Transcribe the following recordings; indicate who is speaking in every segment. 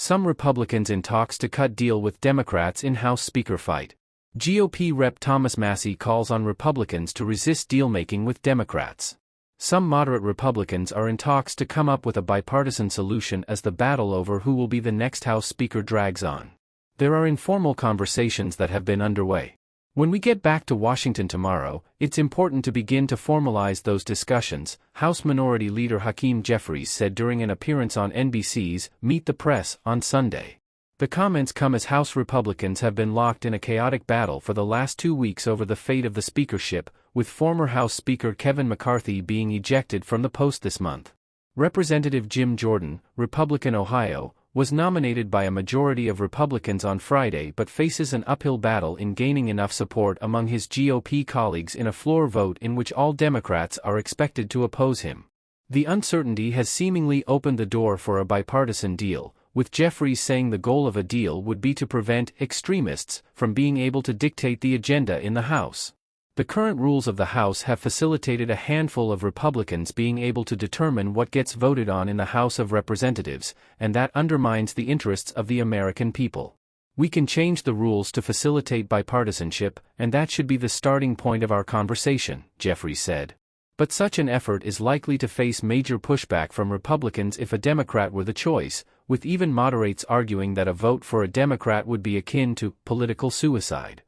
Speaker 1: Some Republicans in talks to cut deal with Democrats in House Speaker fight. GOP Rep. Thomas Massie calls on Republicans to resist deal-making with Democrats. Some moderate Republicans are in talks to come up with a bipartisan solution as the battle over who will be the next House Speaker drags on. There are informal conversations that have been underway. When we get back to Washington tomorrow, it's important to begin to formalize those discussions, House Minority Leader Hakeem Jeffries said during an appearance on NBC's Meet the Press on Sunday. The comments come as House Republicans have been locked in a chaotic battle for the last 2 weeks over the fate of the speakership, with former House Speaker Kevin McCarthy being ejected from the post this month. Representative Jim Jordan, Republican Ohio, was nominated by a majority of Republicans on Friday but faces an uphill battle in gaining enough support among his GOP colleagues in a floor vote in which all Democrats are expected to oppose him. The uncertainty has seemingly opened the door for a bipartisan deal, with Jeffries saying the goal of a deal would be to prevent extremists from being able to dictate the agenda in the House. The current rules of the House have facilitated a handful of Republicans being able to determine what gets voted on in the House of Representatives, and that undermines the interests of the American people. We can change the rules to facilitate bipartisanship, and that should be the starting point of our conversation, Jeffries said. But such an effort is likely to face major pushback from Republicans if a Democrat were the choice, with even moderates arguing that a vote for a Democrat would be akin to political suicide.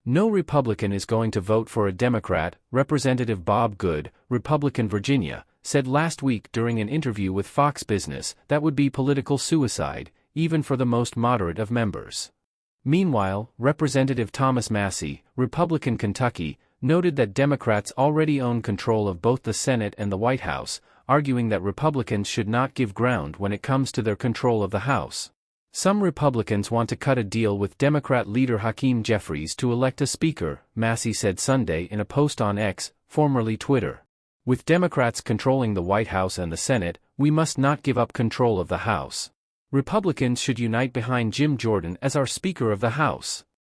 Speaker 1: No Republican is going to vote for a Democrat, Representative Bob Good, Republican Virginia, said last week during an interview with Fox Business. That would be political suicide, even for the most moderate of members. Meanwhile, Representative Thomas Massie, Republican Kentucky, noted that Democrats already own control of both the Senate and the White House, arguing that Republicans should not give ground when it comes to their control of the House. Some Republicans want to cut a deal with Democrat leader Hakeem Jeffries to elect a speaker, Massie said Sunday in a post on X, formerly Twitter. With Democrats controlling the White House and the Senate, we must not give up control of the House. Republicans should unite behind Jim Jordan as our Speaker of the House.